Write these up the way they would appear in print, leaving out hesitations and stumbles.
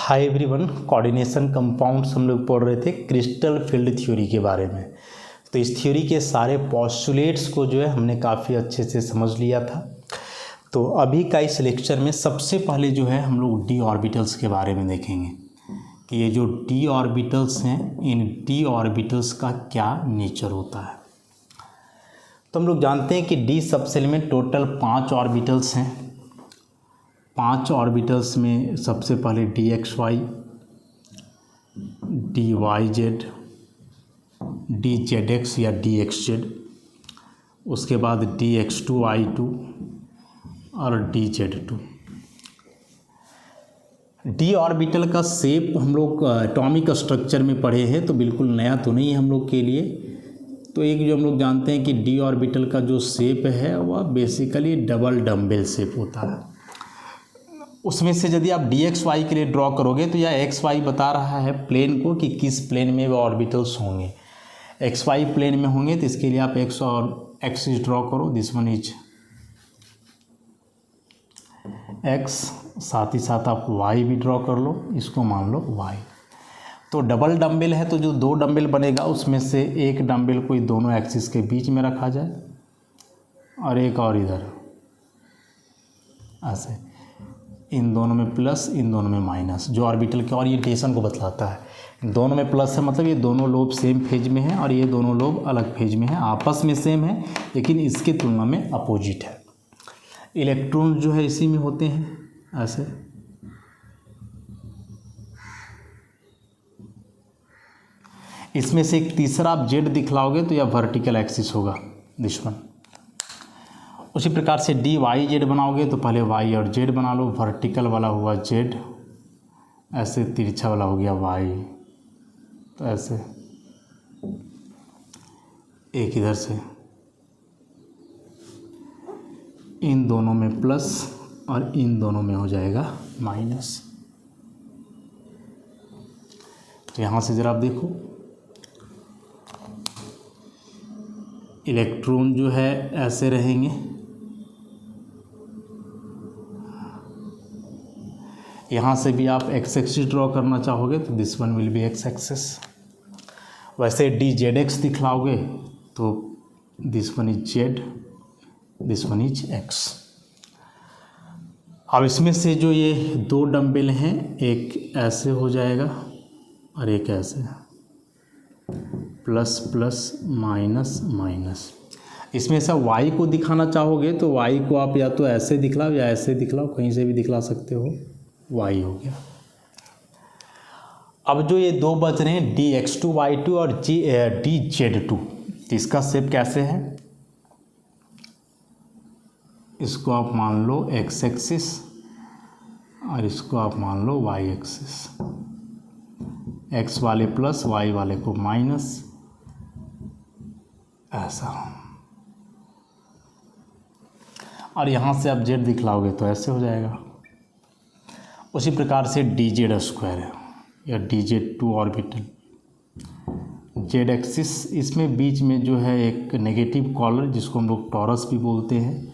Hi everyone, coordination compounds हम लोग पढ़ रहे थे क्रिस्टल फील्ड थ्योरी के बारे में। तो इस थ्योरी के सारे पॉस्टुलेट्स को जो है हमने काफ़ी अच्छे से समझ लिया था। तो अभी का इस लेक्चर में सबसे पहले जो है हम लोग डी ऑर्बिटल्स के बारे में देखेंगे कि ये जो डी ऑर्बिटल्स हैं, इन डी ऑर्बिटल्स का क्या नेचर होता है। तो हम लोग जानते हैं कि डी सबसेल में टोटल 5 ऑर्बिटल्स हैं। 5 ऑर्बिटल्स में सबसे पहले D x Y, D Y Z, D Z X या डी एक्स जेड, उसके बाद D x two I two और D Z two. D orbital का शेप हम लोग एटॉमिक स्ट्रक्चर में पढ़े हैं, तो बिल्कुल नया तो नहीं है हम लोग के लिए। तो एक जो हम लोग जानते हैं कि डी ऑर्बिटल का जो शेप है वह बेसिकली डबल डम्बेल शेप होता है। उसमें से यदि आप डी एक्स वाई के लिए ड्रॉ करोगे तो यह एक्स वाई बता रहा है प्लेन को कि किस प्लेन में वो ऑर्बिटल्स होंगे। एक्स वाई प्लेन में होंगे तो इसके लिए आप एक्स और एक्सिस ड्रॉ करो। दिस वन इज एक्स, साथ ही साथ आप वाई भी ड्रॉ कर लो, इसको मान लो वाई। तो डबल डम्बेल है तो जो 2 डम्बेल बनेगा उसमें से एक डम्बेल को दोनों एक्सिस के बीच में रखा जाए और एक और इधर ऐसे, इन दोनों में प्लस इन दोनों में माइनस, जो ऑर्बिटल के ओरिएंटेशन को बतलाता है। दोनों में प्लस है मतलब ये दोनों लोब सेम फेज में हैं और ये दोनों लोब अलग फेज में हैं, आपस में सेम है लेकिन इसके तुलना में अपोजिट है। इलेक्ट्रॉन जो है इसी में होते हैं ऐसे। इसमें से एक तीसरा आप जेड दिखलाओगे तो यह वर्टिकल एक्सिस होगा, दिस वन। उसी प्रकार से डी वाई जेड बनाओगे तो पहले वाई और जेड बना लो। वर्टिकल वाला हुआ जेड, ऐसे तिरछा वाला हो गया वाई, तो ऐसे एक इधर से, इन दोनों में प्लस और इन दोनों में हो जाएगा माइनस। तो यहाँ से ज़रा आप देखो, इलेक्ट्रॉन जो है ऐसे रहेंगे, यहाँ से भी आप एक्स एक्सिस ड्रॉ करना चाहोगे तो this one will be x axis. वैसे डी जेड एक्स दिखलाओगे तो this one is Z, this one is x. अब इसमें से जो ये 2 डम्बेल हैं, एक ऐसे हो जाएगा और एक ऐसे, प्लस प्लस माइनस माइनस। इसमें से वाई को दिखाना चाहोगे तो वाई को आप या तो ऐसे दिखलाओ या ऐसे दिखलाओ, कहीं से भी दिखला सकते हो, वाई हो गया। अब जो ये 2 बच रहे हैं d x two y two और डी जेड टू, तो इसका शेप कैसे है? इसको आप मान लो एक्स एक्सिस और इसको आप मान लो वाई एक्सिस। एक्स वाले प्लस, वाई वाले को माइनस, ऐसा। और यहाँ से आप जेड दिखलाओगे तो ऐसे हो जाएगा। उसी प्रकार से डी जेड स्क्वायर है या D Z to orbital, Z axis, इसमें बीच में जो है एक नेगेटिव कॉलर जिसको हम लोग टॉरस भी बोलते हैं,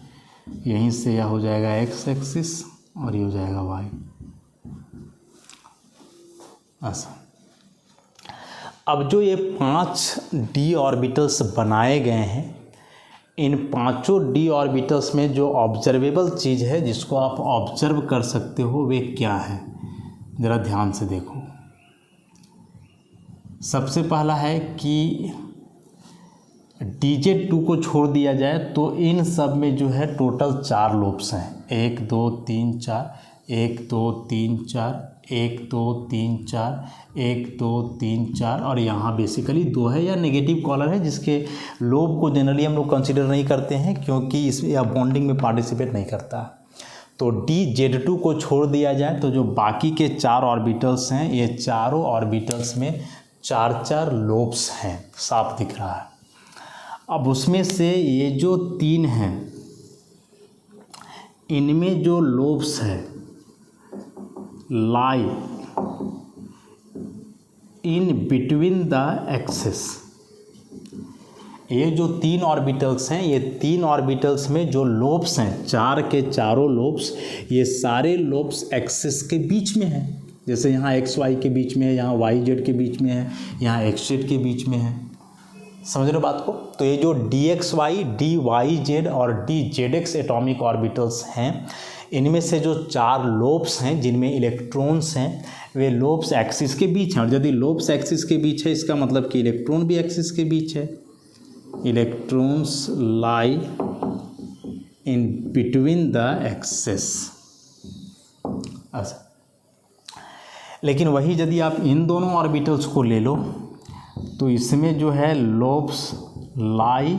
यहीं से यह हो जाएगा एक्स एक्सिस और ये हो जाएगा वाई, ऐसा। अब जो ये 5 डी ऑर्बिटल्स बनाए गए हैं, इन 5 डी ऑर्बिटल्स में जो ऑब्जर्वेबल चीज़ है जिसको आप ऑब्जर्व कर सकते हो वे क्या है, ज़रा ध्यान से देखो। सबसे पहला है कि डी जेड टू को छोड़ दिया जाए तो इन सब में जो है टोटल 4 लोब्स हैं, 1 2 3 4, 1 2 3 4, 1 2 3 4, 1 2 3 4 और यहाँ बेसिकली 2 है या नेगेटिव कॉलर है जिसके लोब को जनरली हम लोग कंसिडर नहीं करते हैं क्योंकि इसमें या बॉन्डिंग में पार्टिसिपेट नहीं करता। तो डी जेड टू को छोड़ दिया जाए तो जो बाकी के 4 ऑर्बिटल्स हैं, ये चारों ऑर्बिटल्स में 4 लोब्स हैं, साफ दिख रहा है। अब उसमें से ये जो 3 हैं, इनमें जो लोब्स है लाई इन बिटवीन द एक्सिस। ये जो 3 ऑर्बिटल्स हैं, ये 3 ऑर्बिटल्स में जो लोब्स हैं, 4 के चारों लोब्स, ये सारे लोब्स एक्सिस के बीच में हैं। जैसे यहाँ एक्स वाई के बीच में है, यहाँ वाई जेड के बीच में है, यहाँ एक्स जेड के बीच में है। समझ रहे हो बात को? तो ये जो D x Y, D Y Z और D Z X atomic orbitals हैं, इनमें से जो 4 लोब्स हैं जिनमें इलेक्ट्रॉन्स हैं, वे लोब्स एक्सिस के बीच हैं। और यदि लोब्स एक्सिस के बीच है, इसका मतलब कि इलेक्ट्रॉन भी एक्सिस के बीच है। Electrons lie in between the axis. अच्छा, लेकिन वही यदि आप इन दोनों ऑर्बिटल्स को ले लो तो इसमें जो है lobes lie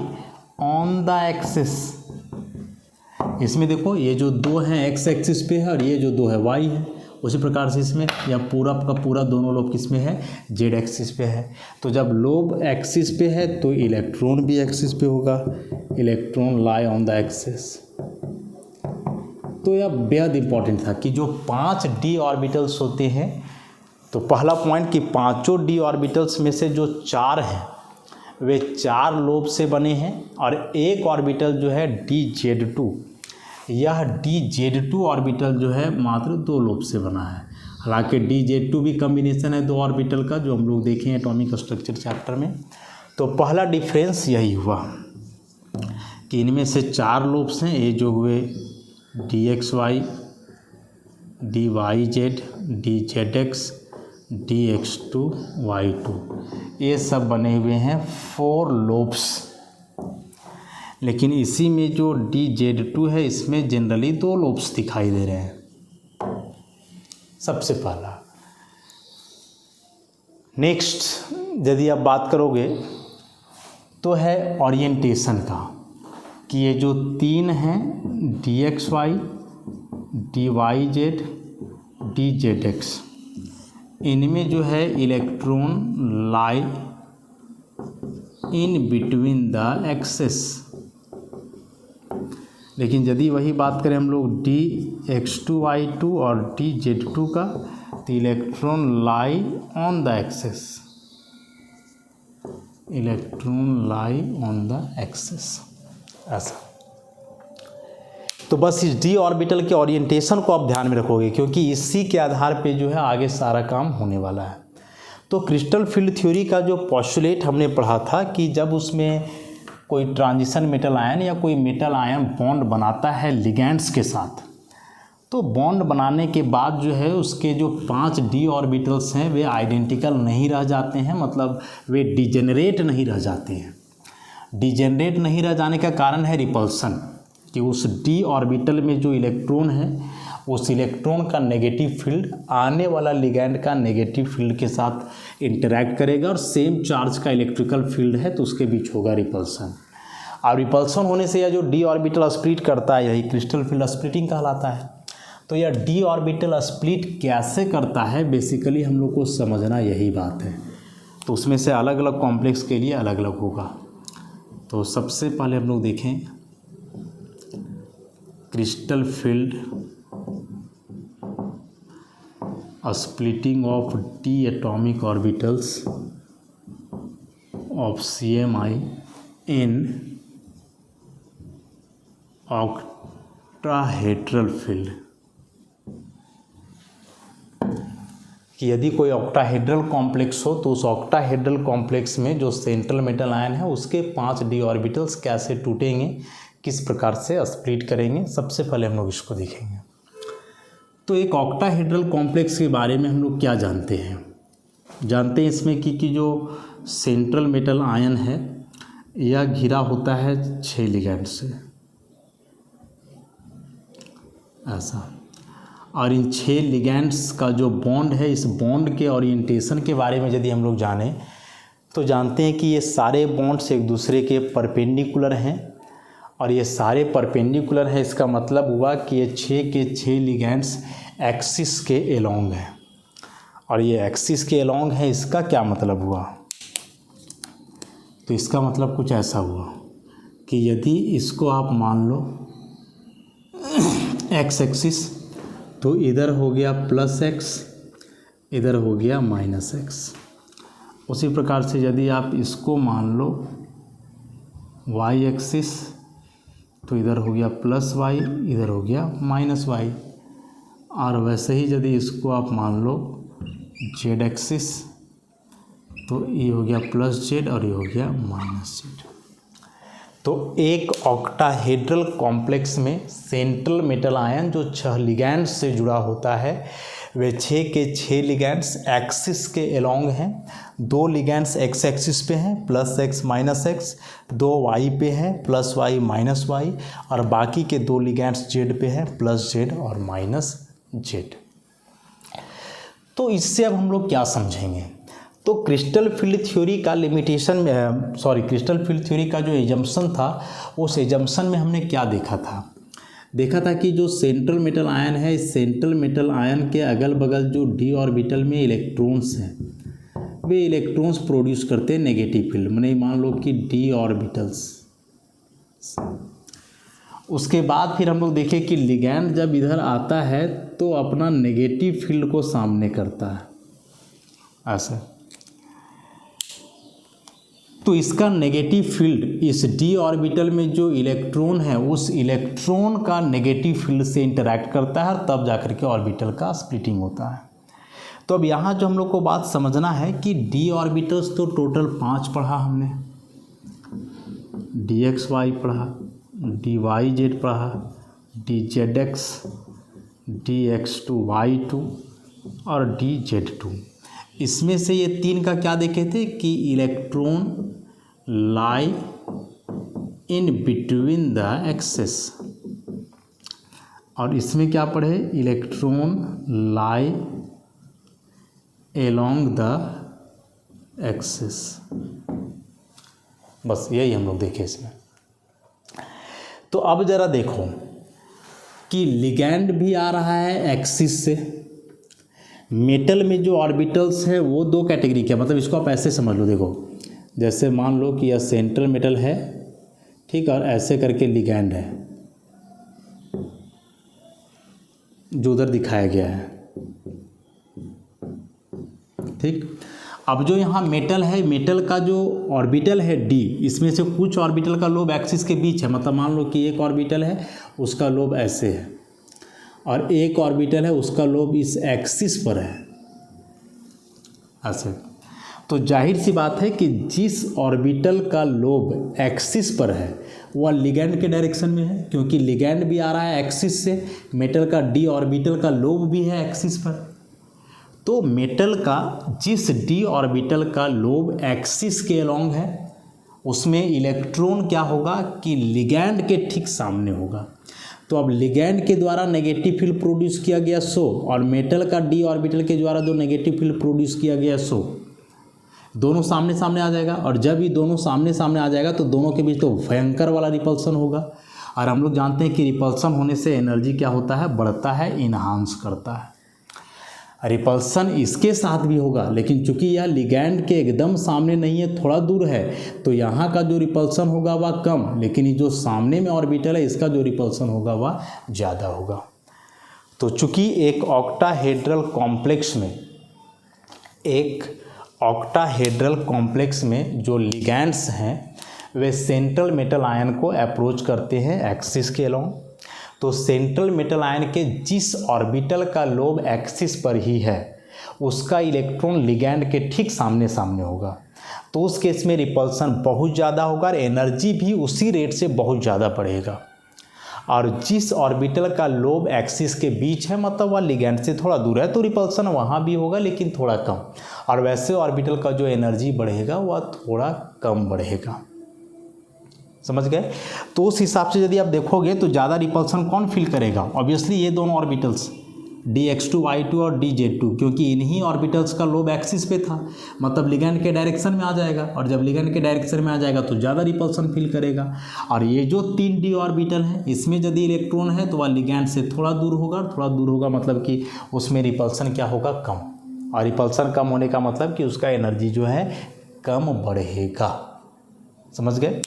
on the axis. इसमें देखो ये जो 2 हैं एक्स एक्सिस पे है और ये जो 2 है वाई है। उसी प्रकार से इसमें या पूरा का पूरा दोनों लोब किस में है? जेड एक्सिस पे है। तो जब लोब एक्सिस पे है तो इलेक्ट्रॉन भी एक्सिस पे होगा। Electron lie on the axis. तो यह बेहद इंपॉर्टेंट था कि जो 5 डी ऑर्बिटल्स होते हैं, तो पहला पॉइंट कि पांचों डी ऑर्बिटल्स में से जो 4 हैं वे 4 लोब से बने हैं और एक ऑर्बिटल जो है डी जेड टू, यह डी जेड टू ऑर्बिटल जो है मात्र 2 लोब से बना है। हालांकि डी जेड टू भी कम्बिनेशन है 2 ऑर्बिटल का, जो हम लोग देखें एटॉमिक स्ट्रक्चर चैप्टर में। तो पहला डिफरेंस यही हुआ कि इनमें से 4 लोब्स हैं, ये जो हुए d x Y, D Y Z, D Z x, d x two, y two, ये सब बने हुए हैं 4 लोब्स। लेकिन इसी में जो डी जेड टू है, इसमें जनरली 2 लोब्स दिखाई दे रहे हैं। सबसे पहला। नेक्स्ट यदि आप बात करोगे तो है ओरिएंटेशन का, कि ये जो 3 हैं d x Y, D Y Z, D Z x, इनमें जो है electron lie in between the axis. लेकिन यदि वही बात करें हम लोग d x two y two और डी जेड टू का, तो electron lie on the axis. Electron lie on the axis, ऐसा। तो बस इस डी ऑर्बिटल के ओरिएंटेशन को आप ध्यान में रखोगे, क्योंकि इसी के आधार पे जो है आगे सारा काम होने वाला है। तो क्रिस्टल फील्ड थ्योरी का जो पोस्टुलेट हमने पढ़ा था कि जब उसमें कोई ट्रांजिशन मेटल आयन या कोई मेटल आयन बॉन्ड बनाता है लिगैंड्स के साथ, तो बॉन्ड बनाने के बाद जो है उसके जो 5 डी ऑर्बिटल्स हैं वे आइडेंटिकल नहीं रह जाते हैं, मतलब वे डिजेनरेट नहीं रह जाते हैं। डिजेनरेट नहीं रह जाने का कारण है रिपल्सन, कि उस डी ऑर्बिटल में जो इलेक्ट्रॉन है उस इलेक्ट्रॉन का नेगेटिव फील्ड आने वाला लिगैंड का नेगेटिव फील्ड के साथ इंटरैक्ट करेगा और सेम चार्ज का इलेक्ट्रिकल फील्ड है तो उसके बीच होगा रिपल्सन। और रिपल्सन होने से यह जो डी ऑर्बिटल स्प्लिट करता है, यही क्रिस्टल फील्ड स्प्लिटिंग कहलाता है। तो यह डी ऑर्बिटल स्प्लिट कैसे करता है, बेसिकली हम लोग को समझना यही बात है। तो उसमें से अलग अलग कॉम्प्लेक्स के लिए अलग अलग होगा। तो सबसे पहले हम लोग देखें crystal field splitting of d atomic orbitals of CMI in octahedral field। कि यदि कोई ऑक्टाहेड्रल कॉम्प्लेक्स हो तो उस ऑक्टाहेड्रल कॉम्प्लेक्स में जो सेंट्रल मेटल आयन है उसके 5 डी ऑर्बिटल्स कैसे टूटेंगे, किस प्रकार से स्प्लिट करेंगे, सबसे पहले हम लोग इसको देखेंगे। तो एक ऑक्टाहेड्रल कॉम्प्लेक्स के बारे में हम लोग क्या जानते हैं? जानते हैं इसमें कि जो सेंट्रल मेटल आयन है यह घिरा होता है 6 लिगैंड से, ऐसा। और इन 6 लिगैंड्स का जो बॉन्ड है, इस बॉन्ड के ओरिएंटेशन के बारे में यदि हम लोग जानें तो जानते हैं कि ये सारे बॉन्ड्स एक दूसरे के परपेंडिकुलर हैं। और ये सारे परपेंडिकुलर है, इसका मतलब हुआ कि ये 6 के 6 लिगैंड्स एक्सिस के एलोंग हैं। और ये एक्सिस के एलोंग है, इसका क्या मतलब हुआ? तो इसका मतलब कुछ ऐसा हुआ कि यदि इसको आप मान लो एक्स एक्सिस, तो इधर हो गया +x, इधर हो गया -x। उसी प्रकार से यदि आप इसको मान लो y एक्सिस, तो इधर हो गया +y, इधर हो गया -y। और वैसे ही यदि इसको आप मान लो जेड एक्सिस, तो ये हो गया प्लस जेड और ये हो गया माइनस जेड। तो एक ऑक्टाहेड्रल कॉम्प्लेक्स में सेंट्रल मेटल आयन जो 6 लिगैंड्स से जुड़ा होता है, वे 6 के 6 लिगैंड्स एक्सिस के अलोंग हैं। 2 लिगैंड्स एक्स एक्सिस पे हैं plus x minus x, 2 y पे हैं प्लस वाई माइनस वाई, और बाकी के 2 लिगैंड्स जेड पे हैं प्लस जेड और माइनस जेड। तो इससे अब हम लोग क्या समझेंगे? तो क्रिस्टल फील्ड थ्योरी का क्रिस्टल फील्ड थ्योरी का जो एजम्पशन था, उस एजम्पशन में हमने क्या देखा था कि जो सेंट्रल मेटल आयन है, इस सेंट्रल मेटल आयन के अगल बगल जो डी ऑर्बिटल में इलेक्ट्रॉन्स हैं, वे इलेक्ट्रॉन्स प्रोड्यूस करते हैं नेगेटिव फील्ड। मैंने मान लो कि डी ऑर्बिटल्स। उसके बाद फिर हम लोग देखें कि लिगैंड जब इधर आता है तो अपना नेगेटिव फील्ड को सामने करता है ऐसे। तो इसका नेगेटिव फील्ड इस डी ऑर्बिटल में जो इलेक्ट्रॉन है, उस इलेक्ट्रॉन का नेगेटिव फील्ड से इंटरैक्ट करता है, तब जाकर के ऑर्बिटल का स्प्लिटिंग होता है। तो अब यहाँ जो हम लोग को बात समझना है कि डी ऑर्बिटल्स तो टोटल 5 पढ़ा हमने। डी एक्स वाई पढ़ा, डी वाई जेड पढ़ा, d Z x, d x two y two और डी जेड टू। इसमें से ये 3 का क्या देखे थे कि electron lie in between the axis, और इसमें क्या पढ़े, electron lie along the axis. बस यही हम लोग देखे इसमें। तो अब जरा देखो कि लिगैंड भी आ रहा है एक्सिस से। मेटल में जो ऑर्बिटल्स है वो 2 कैटेगरी के, मतलब इसको आप ऐसे समझ लो। देखो जैसे मान लो कि यह सेंट्रल मेटल है, ठीक, और ऐसे करके लिगैंड है जो उधर दिखाया गया है, ठीक। अब जो यहाँ मेटल है, मेटल का जो ऑर्बिटल है डी, इसमें से कुछ ऑर्बिटल का लोब एक्सिस के बीच है। मतलब मान लो कि एक ऑर्बिटल है, उसका लोब ऐसे है, और एक ऑर्बिटल है, उसका लोब इस एक्सिस पर है ऐसे। तो जाहिर सी बात है कि जिस ऑर्बिटल का लोब एक्सिस पर है वह लिगैंड के डायरेक्शन में है, क्योंकि लिगैंड भी आ रहा है एक्सिस से। मेटल का डी ऑर्बिटल का लोब भी है एक्सिस पर। तो मेटल का जिस डी ऑर्बिटल का लोब एक्सिस के अलोंग है, उसमें इलेक्ट्रॉन क्या होगा कि लिगैंड के ठीक सामने होगा। तो अब लिगैंड के द्वारा नेगेटिव फील्ड प्रोड्यूस किया गया 100, और मेटल का डी ऑर्बिटल के द्वारा जो नेगेटिव फील्ड प्रोड्यूस किया गया 100, दोनों सामने सामने आ जाएगा। और जब ये दोनों सामने सामने आ जाएगा तो दोनों के बीच तो भयंकर वाला रिपल्सन होगा। और हम लोग जानते हैं कि रिपल्सन होने से एनर्जी क्या होता है, बढ़ता है, इन्हांस करता है। रिपल्सन इसके साथ भी होगा, लेकिन चूंकि यह लिगैंड के एकदम सामने नहीं है, थोड़ा दूर है, तो यहाँ का जो रिपल्सन होगा वह कम, लेकिन ये जो सामने में ऑर्बिटल है इसका जो रिपल्सन होगा वह ज़्यादा होगा। तो चूंकि एक ऑक्टाहेड्रल कॉम्प्लेक्स में जो लिगैंड्स हैं वे सेंट्रल मेटल आयन को अप्रोच करते हैं एक्सिस के अलोंग। तो सेंट्रल मेटल आयन के जिस ऑर्बिटल का लोब एक्सिस पर ही है, उसका इलेक्ट्रॉन लिगैंड के ठीक सामने सामने होगा। तो उस केस में रिपल्सन बहुत ज़्यादा होगा और एनर्जी भी उसी रेट से बहुत ज़्यादा बढ़ेगा। और जिस ऑर्बिटल का लोब एक्सिस के बीच है, मतलब वह लिगैंड से थोड़ा दूर है, तो रिपल्सन वहाँ भी होगा लेकिन थोड़ा कम। और वैसे ऑर्बिटल का जो एनर्जी बढ़ेगा वह थोड़ा कम बढ़ेगा। समझ गए? तो उस हिसाब से यदि आप देखोगे तो ज़्यादा रिपल्सन कौन फील करेगा? ऑब्वियसली ये दोनों ऑर्बिटल्स dx2y2 और dz2, क्योंकि इन्हीं ऑर्बिटल्स का लोब एक्सिस पे था, मतलब लिगैंड के डायरेक्शन में आ जाएगा। और जब लिगैंड के डायरेक्शन में आ जाएगा तो ज़्यादा रिपल्सन फील करेगा। और ये जो 3 डी ऑर्बिटल है, इसमें यदि इलेक्ट्रॉन है तो वह लिगैंड से थोड़ा दूर होगा। थोड़ा दूर होगा मतलब कि उसमें रिपल्सन क्या होगा, कम। और रिपल्सन कम होने का मतलब कि उसका एनर्जी जो है कम बढ़ेगा। समझ गए?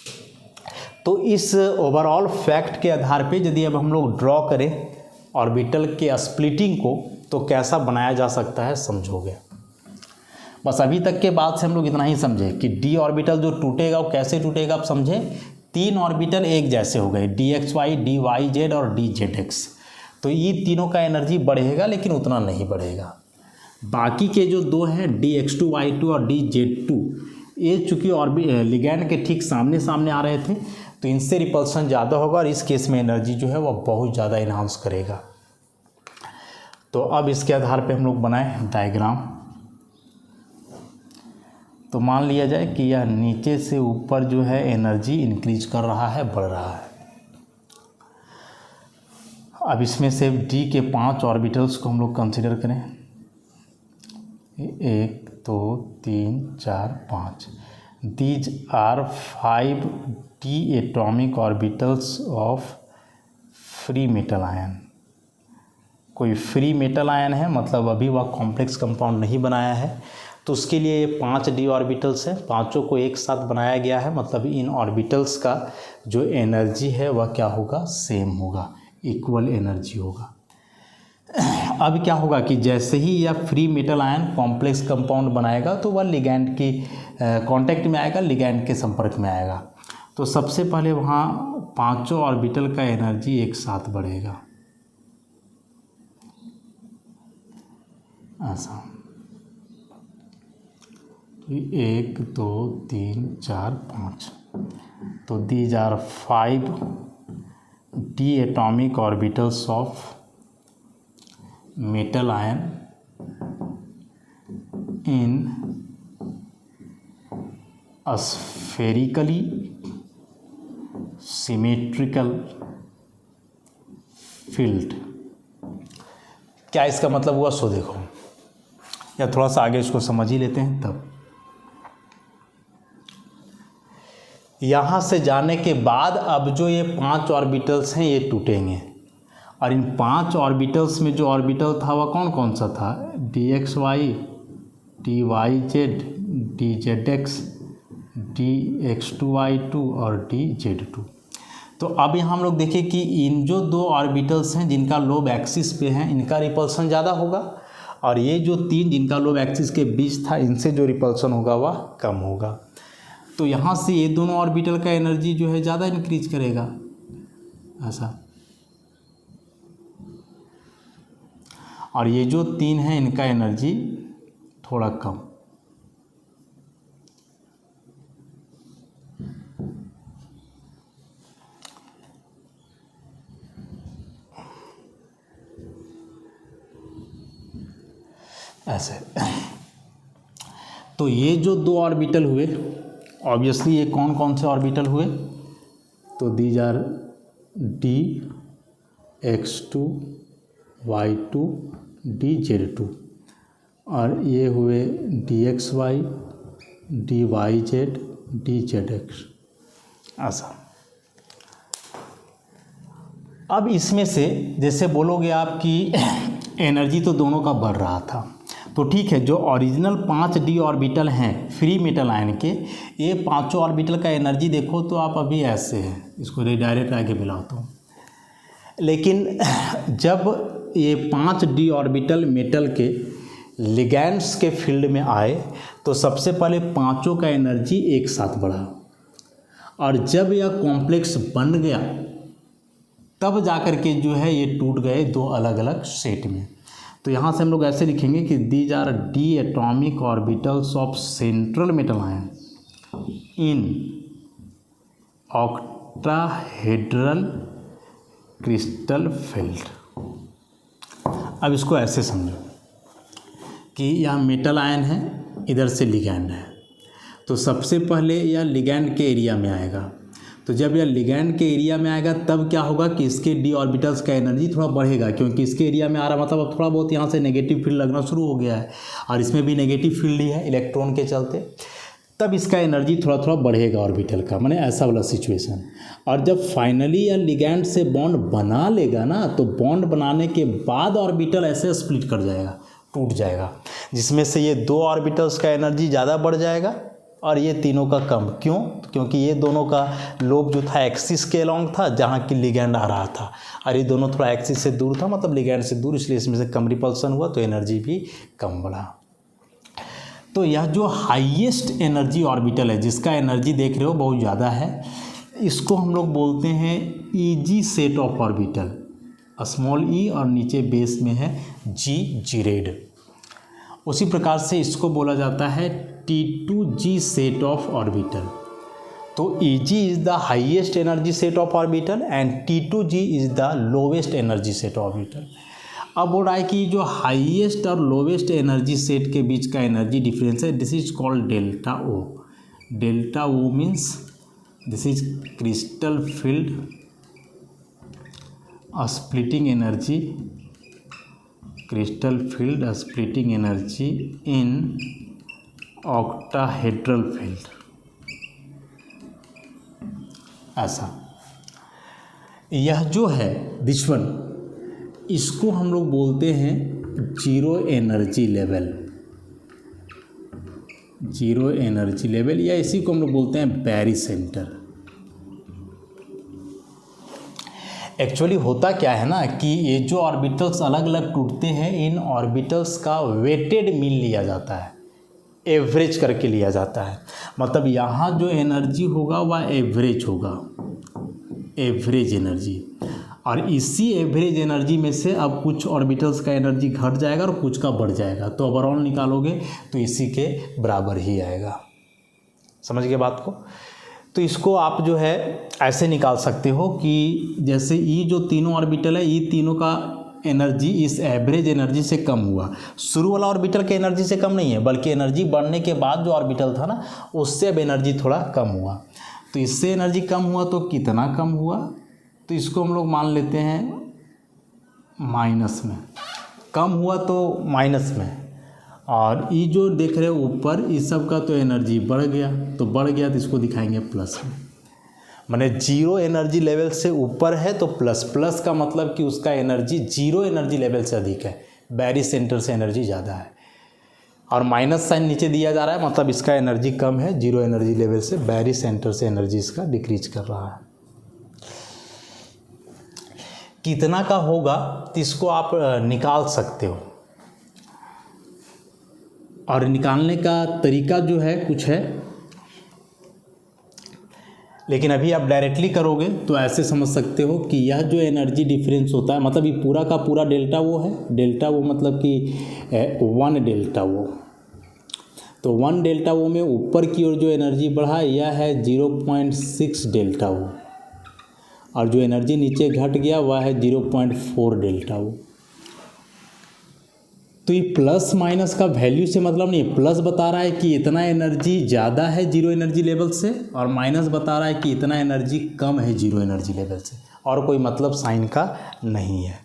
तो इस ओवरऑल फैक्ट के आधार पे यदि अब हम लोग ड्रॉ करें ऑर्बिटल के स्प्लिटिंग को, तो कैसा बनाया जा सकता है समझोगे। बस अभी तक के बाद से हम लोग इतना ही समझे कि डी ऑर्बिटल जो टूटेगा वो कैसे टूटेगा। आप समझे 3 ऑर्बिटल एक जैसे हो गए, dxy, dyz और dzx। तो ये तीनों का एनर्जी बढ़ेगा लेकिन उतना नहीं बढ़ेगा। बाकी के जो दो हैं Dx2Y2 और DZ2, ये चूँकि और भी लिगैंड के ठीक सामने सामने आ रहे थे तो इनसे रिपल्सन ज़्यादा होगा और इस केस में एनर्जी जो है वह बहुत ज़्यादा इन्हांस करेगा। तो अब इसके आधार पे हम लोग बनाएं डायग्राम। तो मान लिया जाए कि यह नीचे से ऊपर जो है एनर्जी इंक्रीज कर रहा है, बढ़ रहा है। अब इसमें से D के 5 ऑर्बिटल्स को हम लोग कंसिडर करें, 1 2 3 4 5। These are 5 d atomic orbitals of free metal ion। कोई फ्री मेटल आयन है, मतलब अभी वह कॉम्प्लेक्स कंपाउंड नहीं बनाया है, तो उसके लिए ये 5 d ऑर्बिटल्स हैं, पांचों को एक साथ बनाया गया है। मतलब इन ऑर्बिटल्स का जो एनर्जी है वह क्या होगा, सेम होगा, इक्वल एनर्जी होगा। अब क्या होगा कि जैसे ही यह free metal ion complex compound बनाएगा तो वह लिगैंड की कांटेक्ट में आएगा, लिगैंड के संपर्क में आएगा। तो सबसे पहले वहाँ पांचों ऑर्बिटल का एनर्जी एक साथ बढ़ेगा, ऐसा। 1 2 3 4 5। तो these are 5 d atomic orbitals of metal ion in a spherically symmetrical field। क्या इसका मतलब हुआ, सो देखो, या थोड़ा सा आगे इसको समझ ही लेते हैं। तब यहाँ से जाने के बाद अब जो ये 5 ऑर्बिटल्स हैं ये टूटेंगे, और इन 5 ऑर्बिटल्स में जो ऑर्बिटल था वह कौन कौन सा था, dxy, dyz, dzx, dx2y2 और dz2। तो अब यहाँ हम लोग देखें कि इन जो दो ऑर्बिटल्स हैं जिनका लोब एक्सिस पे हैं इनका रिपल्सन ज़्यादा होगा, और ये जो 3 जिनका लोब एक्सिस के बीच था इनसे जो रिपल्सन होगा वह कम होगा। तो यहाँ से ये दोनों ऑर्बिटल का एनर्जी जो है ज़्यादा इंक्रीज करेगा, ऐसा। और ये जो 3 हैं इनका एनर्जी थोड़ा कम। ऐसे। तो ये जो 2 ऑर्बिटल हुए, ऑब्वियसली ये कौन कौन से ऑर्बिटल हुए, तो these are dx2 y2 dz2, और ये हुए dxy dyz dzx, ऐसा। अब इसमें से जैसे बोलोगे आप कि एनर्जी तो दोनों का बढ़ रहा था, तो ठीक है, जो ओरिजिनल 5 d ऑर्बिटल हैं फ्री मेटल आयन के, ये पांचों ऑर्बिटल का एनर्जी देखो तो आप अभी ऐसे हैं, इसको डायरेक्ट आगे मिलाता हूँ। लेकिन जब ये 5 d ऑर्बिटल मेटल के लिगैंड्स के फील्ड में आए तो सबसे पहले पांचों का एनर्जी एक साथ बढ़ा, और जब यह कॉम्प्लेक्स बन गया तब जाकर के जो है ये टूट गए 2 अलग अलग सेट में। तो यहाँ से हम लोग ऐसे लिखेंगे कि these are d atomic orbitals of central metal ion in octahedral crystal field. अब इसको ऐसे समझो कि यह मेटल आयन है, इधर से लिगैंड है, तो सबसे पहले यह लिगैंड के एरिया में आएगा। तो जब यह लिगैंड के एरिया में आएगा तब क्या होगा कि इसके d ऑर्बिटल्स का एनर्जी थोड़ा बढ़ेगा, क्योंकि इसके एरिया में आ रहा, मतलब अब थोड़ा बहुत यहाँ से नेगेटिव फील्ड लगना शुरू हो गया है, और इसमें भी नेगेटिव फील्ड ही है इलेक्ट्रॉन के चलते, तब इसका एनर्जी थोड़ा थोड़ा बढ़ेगा ऑर्बिटल का, माने ऐसा वाला सिचुएशन। और जब फाइनली यह लिगैंड से बॉन्ड बना लेगा ना, तो बॉन्ड बनाने के बाद ऑर्बिटल ऐसे स्प्लिट कर जाएगा, टूट जाएगा, जिसमें से ये 2 ऑर्बिटल्स का एनर्जी ज़्यादा बढ़ जाएगा और ये तीनों का कम। क्यों? क्योंकि ये दोनों का लोब जो था एक्सिस के अलॉन्ग था जहाँ की लिगैंड आ रहा था, और ये दोनों थोड़ा एक्सिस से दूर था, मतलब लिगैंड से दूर, इसलिए इसमें से कम रिपल्सन हुआ, तो एनर्जी भी कम बढ़ा। तो यह जो हाईएस्ट एनर्जी ऑर्बिटल है, जिसका एनर्जी देख रहे हो बहुत ज़्यादा है, इसको हम लोग बोलते हैं E G set of orbital. Small E और नीचे बेस में है जी जीरेड। उसी प्रकार से इसको बोला जाता है T2G सेट ऑफ ऑर्बिटल। तो Eg is the highest energy set of orbital and T2G is the lowest energy set orbital. अब बोल रहा है कि जो हाईएस्ट और लोवेस्ट एनर्जी सेट के बीच का एनर्जी डिफरेंस है, this is called delta o. Delta o means this is crystal field splitting energy, crystal field splitting energy in octahedral field, ऐसा। यह जो है दिस वन, इसको हम लोग बोलते हैं zero energy level, zero energy level, या इसी को हम लोग बोलते हैं बैरी सेंटर। एक्चुअली होता क्या है ना कि ये जो ऑर्बिटल्स अलग अलग टूटते हैं, इन ऑर्बिटल्स का वेटेड मीन लिया जाता है, एवरेज करके लिया जाता है। मतलब यहाँ जो एनर्जी होगा वह एवरेज होगा, एवरेज एनर्जी। और इसी एवरेज एनर्जी में से अब कुछ ऑर्बिटल्स का एनर्जी घट जाएगा और कुछ का बढ़ जाएगा, तो ओवरऑल निकालोगे तो इसी के बराबर ही आएगा। समझ गए बात को? तो इसको आप जो है ऐसे निकाल सकते हो कि जैसे ई जो तीनों ऑर्बिटल है, ई तीनों का एनर्जी इस एवरेज एनर्जी से कम हुआ। शुरू वाला ऑर्बिटल के एनर्जी से कम नहीं है, बल्कि एनर्जी बढ़ने के बाद जो ऑर्बिटल था ना, उससे अब एनर्जी थोड़ा कम हुआ। तो इससे एनर्जी कम हुआ तो कितना कम हुआ, तो इसको हम लोग मान लेते हैं माइनस में, कम हुआ तो माइनस में। और ये जो देख रहे हो ऊपर, इस सब का तो एनर्जी बढ़ गया, तो बढ़ गया तो इसको दिखाएंगे प्लस में। माने जीरो एनर्जी लेवल से ऊपर है तो प्लस, प्लस का मतलब कि उसका एनर्जी जीरो एनर्जी लेवल से अधिक है, बैरी सेंटर से एनर्जी ज़्यादा है। और माइनस साइन नीचे दिया जा रहा है, मतलब इसका एनर्जी कम है जीरो एनर्जी लेवल से, बैरी सेंटर से एनर्जी इसका डिक्रीज कर रहा है। कितना का होगा तो इसको आप निकाल सकते हो, और निकालने का तरीका जो है कुछ है, लेकिन अभी आप डायरेक्टली करोगे तो ऐसे समझ सकते हो कि यह जो एनर्जी डिफरेंस होता है, मतलब ये पूरा का पूरा डेल्टा वो है, डेल्टा वो मतलब कि वन डेल्टा वो, तो वन डेल्टा वो में ऊपर की ओर जो एनर्जी बढ़ा यह है 0.6 डेल्टा वो, और जो एनर्जी नीचे घट गया वह है 0.4 डेल्टा वो। तो ये प्लस माइनस का वैल्यू से मतलब नहीं है, प्लस बता रहा है कि इतना एनर्जी ज़्यादा है जीरो एनर्जी लेवल से, और माइनस बता रहा है कि इतना एनर्जी कम है जीरो एनर्जी लेवल से, और कोई मतलब साइन का नहीं है।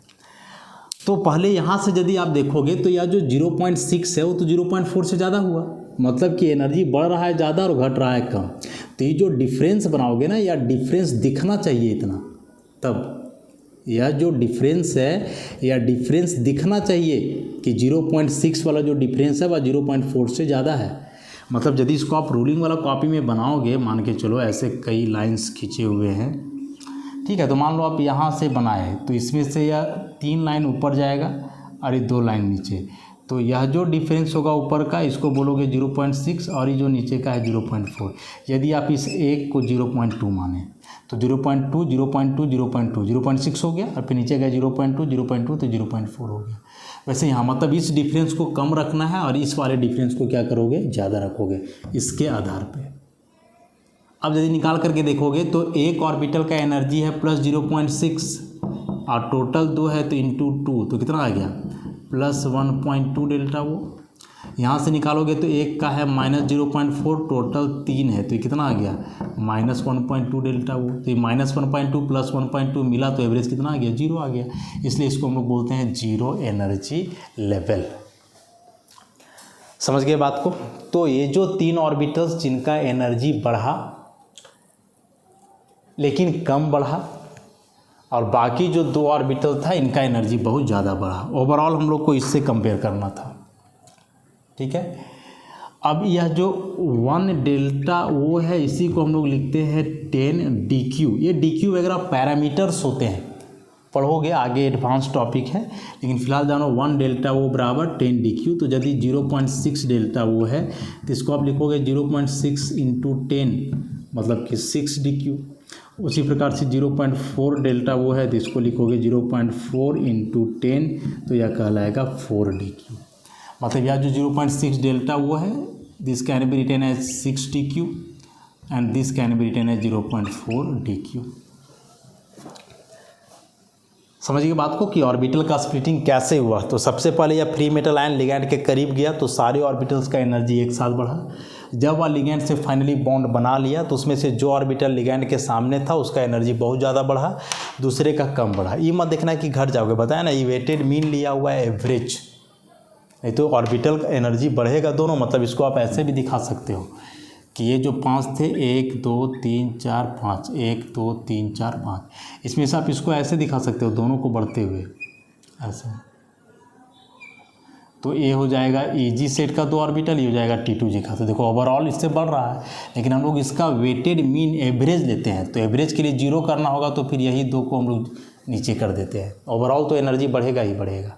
तो पहले यहाँ से यदि आप देखोगे तो यह जो 0.6 है वो तो 0.4 से ज़्यादा हुआ, मतलब कि एनर्जी बढ़ रहा है ज़्यादा और घट रहा है कम। तो ये जो डिफरेंस बनाओगे ना, या डिफरेंस दिखना चाहिए इतना, तब यह जो डिफरेंस है या डिफरेंस दिखना चाहिए कि 0.6 वाला जो डिफरेंस है वह 0.4 से ज़्यादा है। मतलब यदि इसको आप रूलिंग वाला कॉपी में बनाओगे, मान के चलो ऐसे कई लाइंस खींचे हुए हैं, ठीक है, तो मान लो आप यहाँ से बनाए तो इसमें से यह 3 लाइन ऊपर जाएगा और ये 2 लाइन नीचे, तो यह जो डिफरेंस होगा ऊपर का इसको बोलोगे 0.6, और ये जो नीचे का है 0.4। यदि आप इस एक को 0.2 माने तो 0.2 0.2 0.2 0.6 हो गया, और फिर नीचे गया 0.2 0.2 तो 0.4 हो गया। वैसे यहाँ मतलब इस डिफरेंस को कम रखना है और इस वाले डिफरेंस को क्या करोगे, ज़्यादा रखोगे इसके आधार पे। अब यदि निकाल करके देखोगे तो एक ऑर्बिटल का एनर्जी है प्लस 0.6 और टोटल 2 है तो इंटू 2 तो कितना आ गया प्लस 1.2 डेल्टा वो। यहाँ से निकालोगे तो एक का है माइनस 0.4, टोटल 3 है तो ये कितना आ गया माइनस 1.2 डेल्टा वो। तो ये माइनस 1.2 प्लस 1.2 मिला तो एवरेज कितना आ गया 0 आ गया, इसलिए इसको हम लोग बोलते हैं जीरो एनर्जी लेवल। समझ गए बात को? तो ये जो 3 ऑर्बिटल्स जिनका एनर्जी बढ़ा लेकिन कम बढ़ा, और बाकी जो 2 ऑर्बिटल था इनका एनर्जी बहुत ज़्यादा बढ़ा, ओवरऑल हम लोग को इससे कंपेयर करना था, ठीक है। अब यह जो 1 डेल्टा वो है इसी को हम लोग लिखते हैं 10 DQ। ये DQ वगैरह पैरामीटर्स होते हैं, पढ़ोगे आगे, एडवांस टॉपिक है, लेकिन फिलहाल जानो 1 डेल्टा वो बराबर 10 DQ। तो यदि 0.6 डेल्टा वो है तो इसको आप लिखोगे 0.6 × 10 मतलब कि 6 DQ। उसी प्रकार से 0.4 डेल्टा वो है तो इसको लिखोगे 0.4 इंटू 10 तो यह कहलाएगा 4dq। मतलब यह जो 0.6 डेल्टा वो है this can be written as 6dq and this can be written as 0.4 dq। समझिए बात को कि ऑर्बिटल का स्प्लिटिंग कैसे हुआ। तो सबसे पहले यह फ्री मेटल आयन लिगैंड के करीब गया तो सारे ऑर्बिटल्स का एनर्जी एक साथ बढ़ा। जब वह लिगैंड से फाइनली बॉन्ड बना लिया तो उसमें से जो ऑर्बिटल लिगैंड के सामने था उसका एनर्जी बहुत ज़्यादा बढ़ा, दूसरे का कम बढ़ा। ये मत देखना कि घट जाओगे, बताया ना ये वेटेड मीन लिया हुआ है एवरेज, नहीं तो ऑर्बिटल का एनर्जी बढ़ेगा दोनों। मतलब इसको आप ऐसे भी दिखा सकते हो कि ये जो 5 थे 1 2 3 4 5 1 2 3 4 5, इसमें से आप इसको ऐसे दिखा सकते हो दोनों को बढ़ते हुए ऐसे। तो ये हो जाएगा EG सेट का 2 ऑर्बिटल, ये हो जाएगा T2G का। तो देखो ओवरऑल इससे बढ़ रहा है, लेकिन हम लोग इसका वेटेड मीन एवरेज लेते हैं। तो एवरेज के लिए 0 करना होगा तो फिर यही 2 को हम लोग नीचे कर देते हैं। ओवरऑल तो एनर्जी बढ़ेगा ही बढ़ेगा।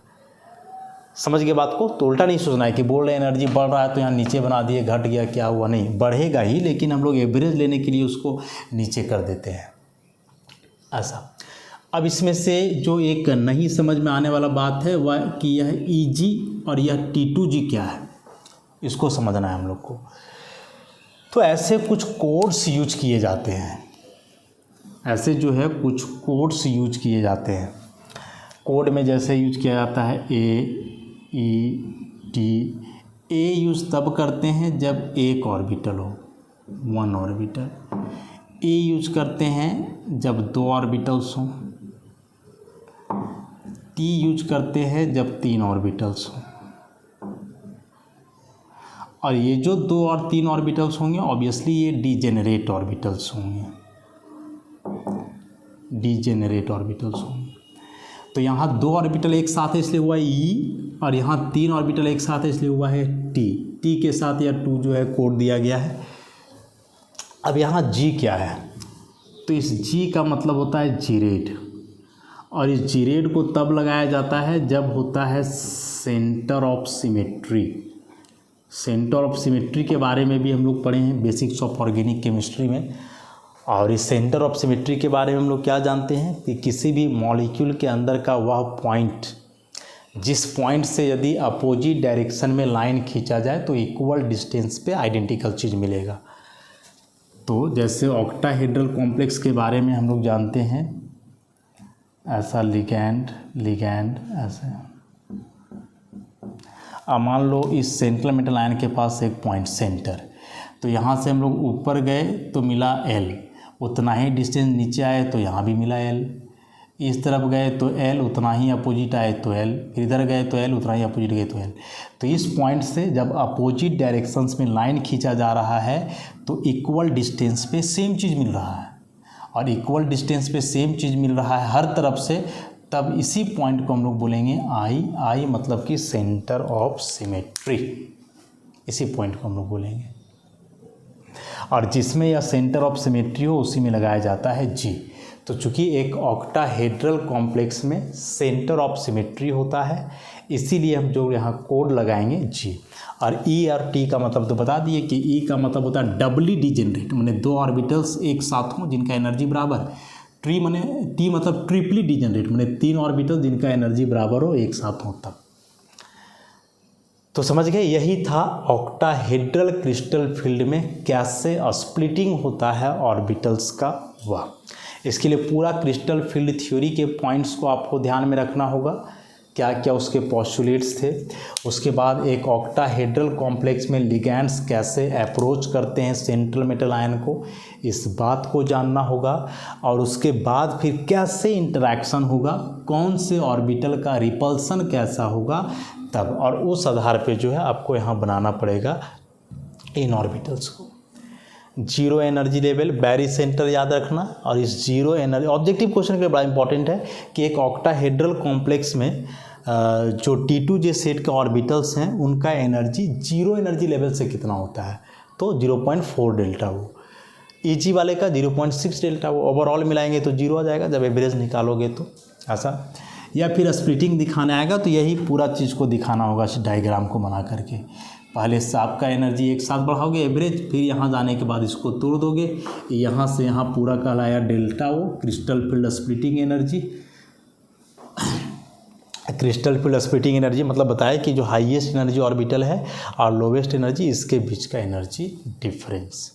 समझ गए बात को। तो उल्टा नहीं सोचना है कि बोल रहे एनर्जी बढ़ रहा है तो यहाँ नीचे बना दिए, घट गया क्या हुआ, नहीं बढ़ेगा ही, लेकिन हम लोग एवरेज लेने के लिए उसको नीचे कर देते हैं ऐसा। अब इसमें से जो एक नहीं समझ में आने वाला बात है वह कि यह EG और यह T2G क्या है, इसको समझना है हम लोग को। तो ऐसे कुछ कोड्स यूज किए जाते हैं, ऐसे जो है कुछ कोड्स यूज किए जाते हैं। कोड में जैसे यूज किया जाता है AET। ए यूज तब करते हैं जब एक ऑर्बिटल हो, 1 ऑर्बिटल। ए यूज करते हैं जब 2 ऑर्बिटल्स हों। टी यूज करते हैं जब 3 ऑर्बिटल्स हों। और ये जो 2 और 3 ऑर्बिटल्स होंगे ऑब्वियसली ये डीजेनरेट ऑर्बिटल्स होंगे, डीजेनरेट ऑर्बिटल्स होंगे। तो यहाँ 2 ऑर्बिटल एक साथ है इसलिए हुआ है E, और यहाँ 3 ऑर्बिटल एक साथ है इसलिए हुआ है T। T के साथ यह 2 जो है कोड दिया गया है। अब यहाँ G क्या है, तो इस G का मतलब होता है जीरेड, और इस जीरेड को तब लगाया जाता है जब होता है centre of symmetry. Centre of symmetry के बारे में भी हम लोग पढ़े हैं बेसिक्स ऑफ ऑर्गेनिक केमिस्ट्री में। और इस सेंटर ऑफ सिमेट्री के बारे में हम लोग क्या जानते हैं कि किसी भी मॉलिक्यूल के अंदर का वह पॉइंट जिस पॉइंट से यदि अपोजिट डायरेक्शन में लाइन खींचा जाए तो इक्वल डिस्टेंस पे आइडेंटिकल चीज़ मिलेगा। तो जैसे ऑक्टाहेड्रल कॉम्प्लेक्स के बारे में हम लोग जानते हैं, ऐसा लिगैंड लिगैंड ऐसे। अब मान लो इस सेंट्रल मेटल आयन के पास एक पॉइंट सेंटर, तो यहाँ से हम लोग ऊपर गए तो मिला L, उतना ही डिस्टेंस नीचे आए तो यहाँ भी मिला L, इस तरफ गए तो L, उतना ही अपोजिट आए तो L, फिर इधर गए तो L, उतना ही अपोजिट गए तो L। तो इस पॉइंट से जब अपोजिट डायरेक्शंस में लाइन खींचा जा रहा है तो इक्वल डिस्टेंस पे सेम चीज़ मिल रहा है, और इक्वल डिस्टेंस पे सेम चीज़ मिल रहा है हर तरफ से, तब इसी पॉइंट को हम लोग बोलेंगे I मतलब कि सेंटर ऑफ सिमेट्री। इसी पॉइंट को हम लोग बोलेंगे, और जिसमें यह सेंटर ऑफ सिमेट्री हो उसी में लगाया जाता है G। तो चूंकि एक ऑक्टाहेड्रल कॉम्प्लेक्स में सेंटर ऑफ सिमेट्री होता है इसीलिए हम जो यहाँ कोड लगाएंगे G। और E और T का मतलब तो बता दिए कि E का मतलब होता है डबली डिजेनरेट, माने 2 ऑर्बिटल्स एक साथ हों जिनका एनर्जी बराबर। T मतलब ट्रिपली डिजेनरेट, माने 3 ऑर्बिटल जिनका एनर्जी बराबर हो एक साथ हो तब। तो समझ गए, यही था ऑक्टाहेड्रल क्रिस्टल फील्ड में कैसे स्प्लिटिंग होता है ऑर्बिटल्स का वह। इसके लिए पूरा क्रिस्टल फील्ड थ्योरी के पॉइंट्स को आपको ध्यान में रखना होगा, क्या क्या उसके पोस्टुलेट्स थे। उसके बाद एक ऑक्टाहेड्रल कॉम्प्लेक्स में लिगैंड्स कैसे अप्रोच करते हैं सेंट्रल मेटल आयन को, इस बात को जानना होगा। और उसके बाद फिर कैसे इंटरैक्शन होगा, कौन से ऑर्बिटल का रिपल्सन कैसा होगा तब, और उस आधार पे जो है आपको यहाँ बनाना पड़ेगा इन ऑर्बिटल्स को। 0 एनर्जी लेवल बैरी सेंटर याद रखना। और इस 0 एनर्जी ऑब्जेक्टिव क्वेश्चन के लिए बड़ा इंपॉर्टेंट है कि एक ऑक्टाहेड्रल कॉम्प्लेक्स में जो T2J सेट के ऑर्बिटल्स हैं उनका एनर्जी 0 एनर्जी लेवल से कितना होता है, तो 0.4 डेल्टा हो। EG वाले का 0.6 डेल्टा हो। ओवरऑल मिलाएंगे तो 0 आ जाएगा जब एवरेज निकालोगे तो ऐसा। या फिर स्प्लिटिंग दिखाना आएगा तो यही पूरा चीज़ को दिखाना होगा इस डायग्राम को बना करके। पहले आपका एनर्जी एक साथ बढ़ाओगे एवरेज, फिर यहाँ जाने के बाद इसको तोड़ दोगे, यहाँ से यहाँ पूरा कहलाया delta O, crystal field splitting energy. Crystal field splitting energy मतलब बताया कि जो हाईएस्ट एनर्जी ऑर्बिटल है और लोवेस्ट एनर्जी, इसके बीच का एनर्जी डिफरेंस।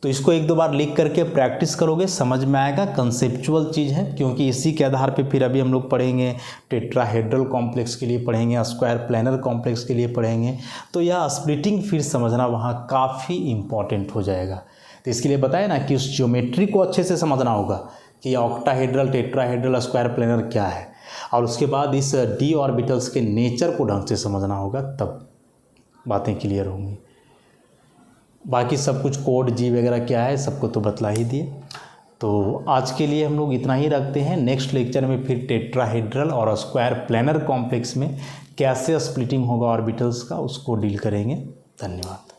तो इसको एक दो बार लिख करके प्रैक्टिस करोगे, समझ में आएगा, कंसेप्चुअल चीज़ है, क्योंकि इसी के आधार पे फिर अभी हम लोग पढ़ेंगे टेट्राहेड्रल कॉम्प्लेक्स के लिए पढ़ेंगे, स्क्वायर प्लेनर कॉम्प्लेक्स के लिए पढ़ेंगे, तो यह स्प्लिटिंग फिर समझना वहाँ काफ़ी इम्पॉर्टेंट हो जाएगा। तो इसके लिए बताया ना कि उस ज्योमेट्री को अच्छे से समझना होगा कि ऑक्टाहेड्रल, टेट्राहेड्रल, स्क्वायर प्लेनर क्या है, और उसके बाद इस डी ऑर्बिटल्स के नेचर को ढंग से समझना होगा, तब बातें क्लियर होंगी। बाकी सब कुछ कोड जी वगैरह क्या है सबको तो बतला ही दिए। तो आज के लिए हम लोग इतना ही रखते हैं। नेक्स्ट लेक्चर में फिर टेट्राहेड्रल और स्क्वायर प्लेनर कॉम्प्लेक्स में कैसे स्प्लिटिंग होगा ऑर्बिटल्स का, उसको डील करेंगे। धन्यवाद।